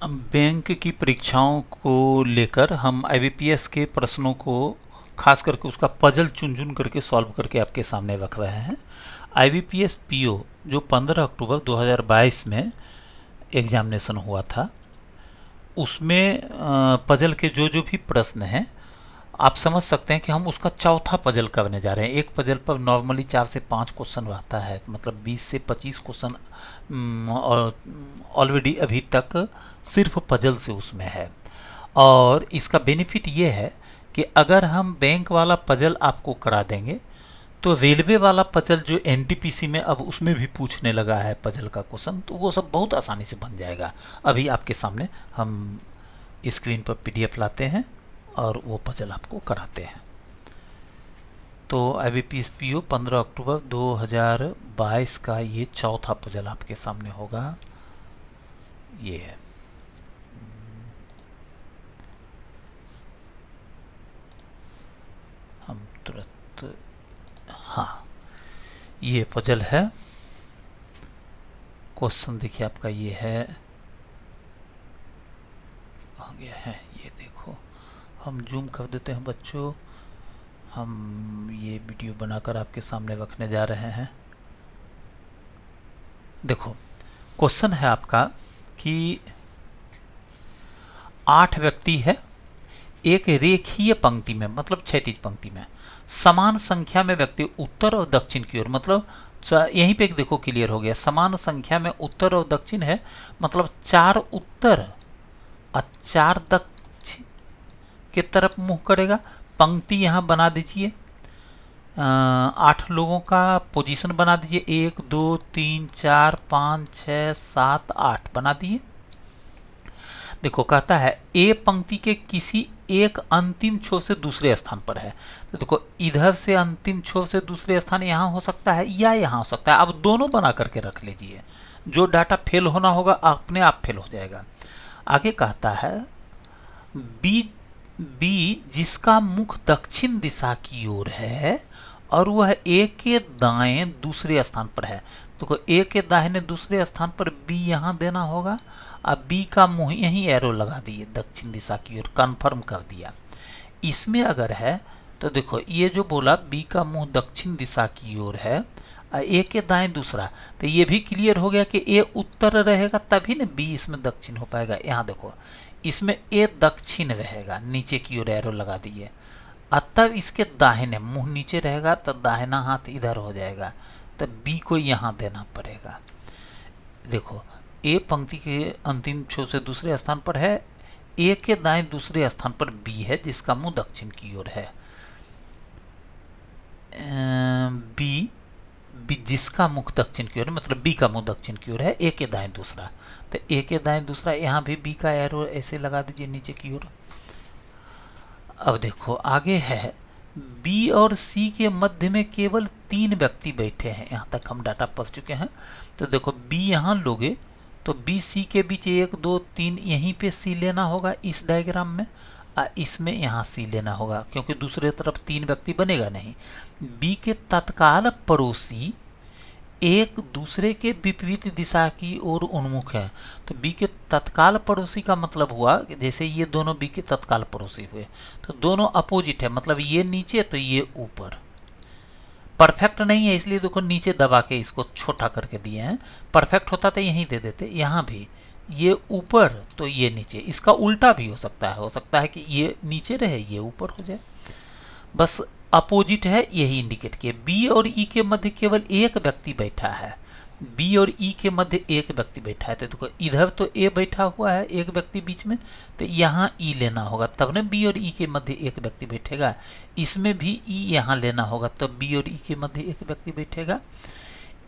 Bank की परीक्षाओं को लेकर हम आईबीपीएस के प्रश्नों को खास करके उसका पजल चुन चुन करके सॉल्व करके आपके सामने रख रहे हैं। आईबीपीएस पीओ जो 15 अक्टूबर 2022 में एग्जामिनेशन हुआ था, उसमें पजल के जो जो भी प्रश्न हैं आप समझ सकते हैं कि हम उसका चौथा पजल करने जा रहे हैं। एक पजल पर नॉर्मली 4 से 5 क्वेश्चन रहता है, मतलब 20 से 25 क्वेश्चन ऑलरेडी अभी तक सिर्फ पजल से उसमें है। और इसका बेनिफिट ये है कि अगर हम बैंक वाला पजल आपको करा देंगे तो रेलवे वाला पजल जो एनटीपीसी में अब उसमें भी पूछने लगा है पजल का क्वेश्चन, तो वो सब बहुत आसानी से बन जाएगा। अभी आपके सामने हम स्क्रीन पर पीडीएफ लाते हैं और वो पजल आपको कराते हैं। तो आईबीपीएस पीओ 15 अक्टूबर 2022 का ये चौथा पजल आपके सामने होगा। ये है, हम तुरंत, हाँ ये पजल है। क्वेश्चन देखिए आपका ये है, आ गया है, ये देखो। हम जूम कर देते हैं बच्चों, हम ये वीडियो बनाकर आपके सामने रखने जा रहे हैं। देखो क्वेश्चन है आपका कि 8 व्यक्ति है एक रेखीय पंक्ति में, मतलब क्षैतिज पंक्ति में, समान संख्या में व्यक्ति उत्तर और दक्षिण की ओर, मतलब यहीं पे एक देखो क्लियर हो गया, समान संख्या में उत्तर और दक्षिण है, मतलब 4 उत्तर और 4 दक्षिण की तरफ मुंह करेगा। पंक्ति यहाँ बना दीजिए, 8 लोगों का पोजीशन बना दीजिए, 1 2 3 4 5 6 7 8 बना दिए। देखो कहता है ए पंक्ति के किसी एक अंतिम छोर से दूसरे स्थान पर है। तो देखो इधर से अंतिम छोर से दूसरे स्थान यहाँ हो सकता है या यहाँ हो सकता है। अब दोनों बना करके रख लीजिए, जो डाटा फेल होना होगा अपने आप फेल हो जाएगा। आगे कहता है बी जिसका मुख दक्षिण दिशा की ओर है और वह ए के दाएं दूसरे स्थान पर है। तो ए के दाहिने दूसरे स्थान पर बी यहाँ देना होगा। अब बी का मुंह यहीं एरो लगा दिए दक्षिण दिशा की ओर, कन्फर्म कर दिया। इसमें अगर है तो देखो ये जो बोला बी का मुंह दक्षिण दिशा की ओर है, ए के दाएं दूसरा, तो ये भी क्लियर हो गया कि ए उत्तर रहेगा तभी ना बी इसमें दक्षिण हो पाएगा। यहाँ देखो इसमें ए दक्षिण रहेगा, नीचे की ओर एरो लगा दिए, तब इसके दाहिने मुंह नीचे रहेगा तो दाहिना हाथ इधर हो जाएगा, तो बी को यहाँ देना पड़ेगा। देखो ए पंक्ति के अंतिम छोर से दूसरे स्थान पर है, ए के दाएं दूसरे स्थान पर बी है जिसका मुंह दक्षिण की ओर है। बी जिसका मुख दक्षिण की ओर है, मतलब बी का मुंह दक्षिण की ओर है, ए के दाएं दूसरा, तो ए के दाएं दूसरा यहाँ भी बी का एरो ऐसे लगा दीजिए नीचे की ओर। अब देखो आगे है बी और सी के मध्य में केवल 3 व्यक्ति बैठे हैं। यहाँ तक हम डाटा पढ़ चुके हैं। तो देखो बी यहाँ लोगे तो बी सी के बीच 1 2 3 यहीं पे सी लेना होगा इस डायग्राम में, इसमें यहाँ सी लेना होगा क्योंकि दूसरे तरफ 3 व्यक्ति बनेगा नहीं। बी के तत्काल पड़ोसी एक दूसरे के विपरीत दिशा की ओर उन्मुख है। तो बी के तत्काल पड़ोसी का मतलब हुआ कि जैसे ये दोनों बी के तत्काल पड़ोसी हुए तो दोनों अपोजिट है, मतलब ये नीचे तो ये ऊपर। परफेक्ट नहीं है इसलिए देखो नीचे दबा के इसको छोटा करके दिए हैं, परफेक्ट होता तो यहीं दे देते। यहाँ भी ये ऊपर तो ये नीचे, इसका उल्टा भी हो सकता है कि ये नीचे रहे ये ऊपर हो जाए, बस अपोजिट है यही इंडिकेट किए। बी और ई के मध्य केवल एक व्यक्ति बैठा है, बी और ई के मध्य एक व्यक्ति बैठा है, तो देखो इधर तो ए बैठा हुआ है एक व्यक्ति बीच में, तो यहाँ ई लेना होगा तब ना बी और ई के मध्य एक व्यक्ति बैठेगा। इसमें भी ई यहाँ लेना होगा तब बी और ई के मध्य एक व्यक्ति बैठेगा।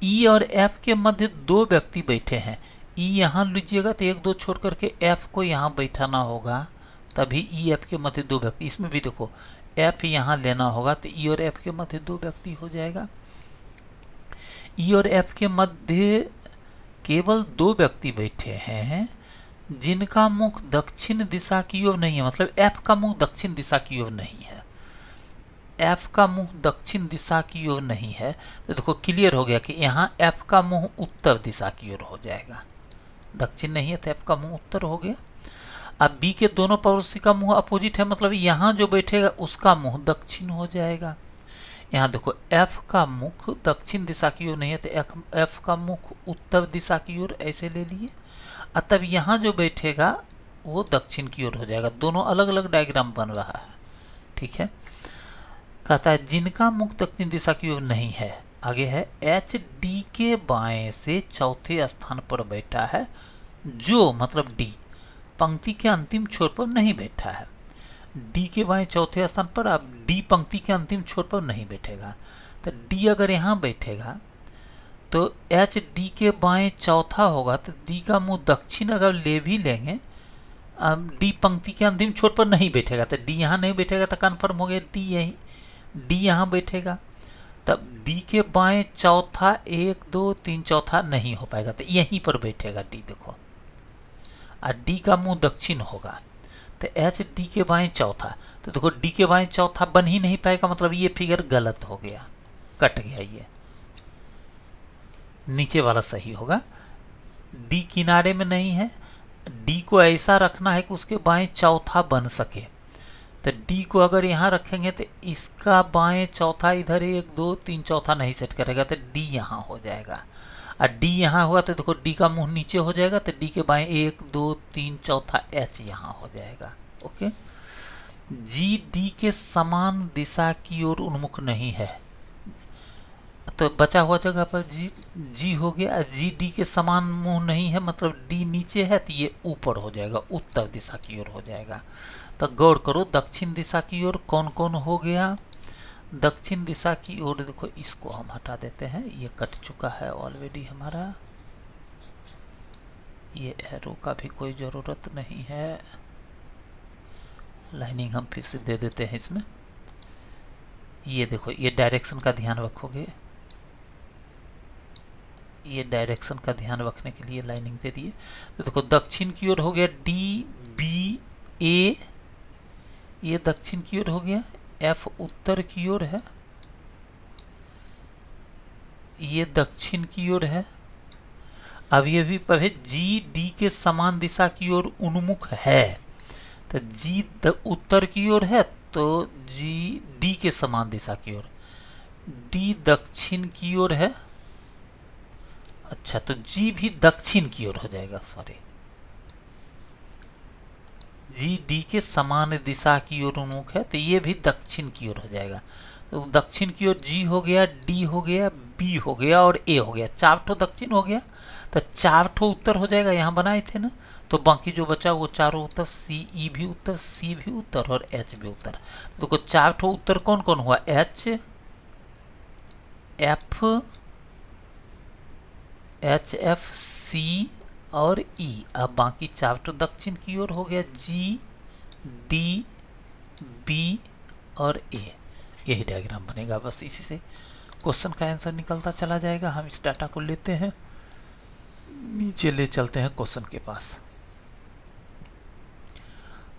ई और एफ के मध्य 2 व्यक्ति बैठे हैं, ई यहाँ लीजिएगा तो 1 2 छोड़ करके एफ को यहाँ बैठाना होगा तभी ई एफ के मध्य 2 व्यक्ति। इसमें भी देखो एफ यहाँ लेना होगा तो ई और एफ के मध्य 2 व्यक्ति हो जाएगा। ई और एफ के मध्य केवल 2 व्यक्ति बैठे हैं जिनका मुख दक्षिण दिशा की ओर नहीं है, मतलब एफ का मुख दक्षिण दिशा की ओर नहीं है, एफ का मुंह दक्षिण दिशा की ओर नहीं है। तो देखो क्लियर हो गया कि यहाँ एफ का मुंह उत्तर दिशा की ओर हो जाएगा। दक्षिण नहीं है तो एफ का मुंह उत्तर हो गया। अब बी के दोनों पड़ोसी का मुंह अपोजिट है, मतलब यहाँ जो बैठेगा उसका मुंह दक्षिण हो जाएगा। यहाँ देखो एफ का मुख दक्षिण दिशा की ओर नहीं है तो एफ का मुख उत्तर दिशा की ओर ऐसे ले लिए। तब यहाँ जो बैठेगा वो दक्षिण की ओर हो जाएगा। दोनों अलग अलग डायग्राम बन रहा है, ठीक है। कहता है जिनका मुख दक्षिण दिशा की ओर नहीं है, आगे है एच डी के बाएं से चौथे स्थान पर बैठा है, जो मतलब डी पंक्ति के अंतिम छोर पर नहीं बैठा है। डी के बाएं चौथे स्थान पर, अब डी पंक्ति के अंतिम छोर पर नहीं बैठेगा। तो डी अगर यहाँ बैठेगा तो एच डी के बाएं चौथा होगा, तो डी का मुंह दक्षिण अगर ले भी लेंगे, डी पंक्ति के अंतिम छोर पर नहीं बैठेगा, तो डी यहाँ नहीं बैठेगा तो कन्फर्म हो गया डी यही, डी यहाँ बैठेगा। तब डी के बाएं चौथा 1 2 3 चौथा नहीं हो पाएगा, तो यहीं पर बैठेगा डी। देखो और डी का मुंह दक्षिण होगा, तो एच डी के बाएं चौथा, तो देखो डी के बाएं चौथा बन ही नहीं पाएगा, मतलब ये फिगर गलत हो गया, कट गया। ये नीचे वाला सही होगा। डी किनारे में नहीं है, डी को ऐसा रखना है कि उसके बाएं चौथा बन सके। तो डी को अगर यहाँ रखेंगे तो इसका बाएं चौथा इधर 1 2 3 चौथा नहीं सेट करेगा, तो डी यहाँ हो जाएगा। और डी यहाँ हुआ तो देखो डी का मुंह नीचे हो जाएगा, तो डी के बाएं 1 2 3 चौथा एच यहाँ हो जाएगा। ओके, जी डी के समान दिशा की ओर उन्मुख नहीं है, तो बचा हुआ जगह पर जी हो गया। जी डी के समान मुंह नहीं है, मतलब डी नीचे है तो ये ऊपर हो जाएगा, उत्तर दिशा की ओर हो जाएगा। तो गौर करो दक्षिण दिशा की ओर कौन कौन हो गया। दक्षिण दिशा की ओर देखो, इसको हम हटा देते हैं, ये कट चुका है ऑलरेडी हमारा। ये एरो का भी कोई ज़रूरत नहीं है, लाइनिंग हम फिर से दे देते हैं इसमें। ये देखो ये डायरेक्शन का ध्यान रखोगे, ये डायरेक्शन का ध्यान रखने के लिए लाइनिंग दे दिए। तो देखो दक्षिण की ओर हो गया डी बी ए, ये दक्षिण की ओर हो गया। एफ उत्तर की ओर है, ये दक्षिण की ओर है। अब ये भी पढ़े जी डी के समान दिशा की ओर उन्मुख है, तो जी उत्तर की ओर है तो जी डी के समान दिशा की ओर, डी दक्षिण की ओर है। अच्छा, तो जी भी दक्षिण की ओर हो जाएगा, सॉरी, जी डी के समान दिशा की ओर उन्मुख है तो ये भी दक्षिण की ओर हो जाएगा। तो दक्षिण की ओर जी हो गया, डी हो गया, बी हो गया और ए हो गया, 4 ठो दक्षिण हो गया, तो 4 ठो उत्तर हो जाएगा। यहाँ बनाए थे ना, तो बाकी जो बचा वो चारों उत्तर, सी ई भी उत्तर, सी भी उत्तर और एच भी उत्तर। तो देखो 4 ठो उत्तर कौन कौन हुआ, एच एफ सी और ई। अब बाकी 4 ठो दक्षिण की ओर हो गया, जी डी बी और ए। यही डायग्राम बनेगा, बस इसी से क्वेश्चन का आंसर निकलता चला जाएगा। हम इस डाटा को लेते हैं, नीचे ले चलते हैं क्वेश्चन के पास।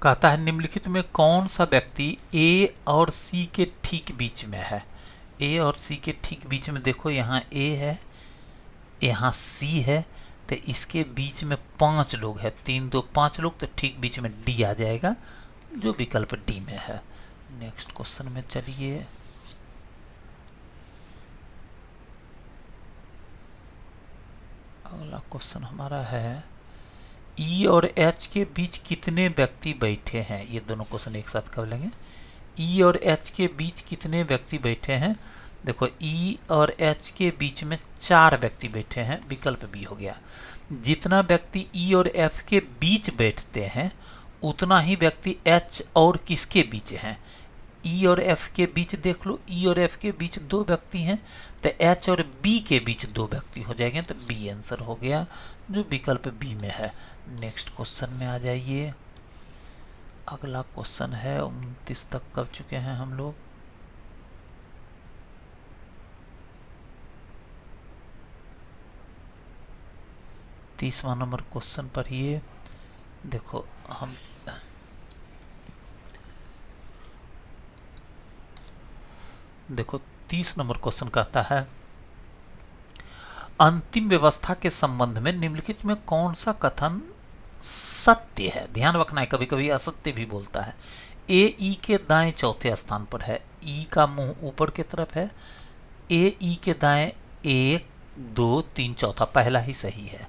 कहता है निम्नलिखित में कौन सा व्यक्ति ए और सी के ठीक बीच में है। ए और सी के ठीक बीच में देखो, यहाँ ए है, यहाँ सी है, तो इसके बीच में 5 लोग हैं, 3 2 5 लोग, तो ठीक बीच में डी आ जाएगा, जो विकल्प डी में है। नेक्स्ट क्वेश्चन में चलिए। अगला क्वेश्चन हमारा है ई और एच के बीच कितने व्यक्ति बैठे हैं। ये दोनों क्वेश्चन एक साथ कर लेंगे। ई और एच के बीच कितने व्यक्ति बैठे हैं। देखो ई और एच के बीच में 4 व्यक्ति बैठे हैं, विकल्प बी हो गया। जितना व्यक्ति ई और एफ के बीच बैठते हैं उतना ही व्यक्ति एच और किसके बीच हैं। ई और एफ के बीच देख लो, ई और एफ के बीच 2 व्यक्ति हैं, तो एच और बी के बीच 2 व्यक्ति हो जाएंगे, तो बी आंसर हो गया, जो विकल्प बी में है। नेक्स्ट क्वेश्चन में आ जाइए। अगला क्वेश्चन है 29 तक कर चुके हैं हम लोग। तीसवां नंबर क्वेश्चन पढ़िए। देखो हम देखो 30 नंबर क्वेश्चन कहता है अंतिम व्यवस्था के संबंध में निम्नलिखित में कौन सा कथन सत्य है? ध्यान रखना है, कभी कभी असत्य भी बोलता है। ए ई के दाएं चौथे स्थान पर है, ई का मुंह ऊपर की तरफ है। ए ई के दाएं 1 2 3 चौथा, पहला ही सही है।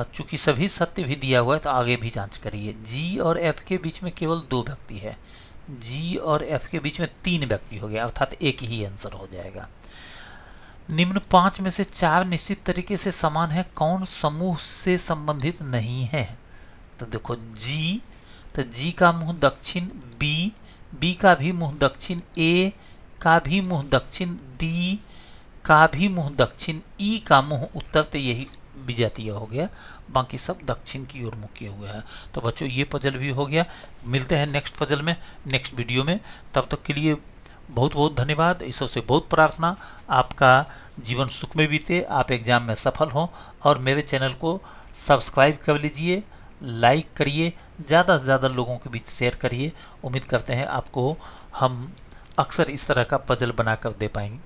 चूंकि सभी सत्य भी दिया हुआ है तो आगे भी जांच करिए। जी और एफ के बीच में केवल 2 व्यक्ति है, जी और एफ के बीच में 3 व्यक्ति हो गया, अर्थात एक ही आंसर हो जाएगा। निम्न 5 में से 4 निश्चित तरीके से समान है, कौन समूह से संबंधित नहीं है? तो देखो जी, तो जी का मुंह दक्षिण, बी, बी का भी मुंह दक्षिण, ए का भी मुंह दक्षिण, डी का भी मुंह दक्षिण, ई का मुंह उत्तर, तो यही विजातीय हो गया, बाकी सब दक्षिण की ओर मुख किए हुए हैं। तो बच्चों ये पजल भी हो गया। मिलते हैं नेक्स्ट पजल में, नेक्स्ट वीडियो में। तब तक के लिए बहुत बहुत धन्यवाद। ईश्वर से बहुत प्रार्थना आपका जीवन सुख में बीते, आप एग्जाम में सफल हों, और मेरे चैनल को सब्सक्राइब कर लीजिए, लाइक करिए, ज़्यादा से ज़्यादा लोगों के बीच शेयर करिए। उम्मीद करते हैं आपको हम अक्सर इस तरह का पजल बनाकर दे पाएंगे।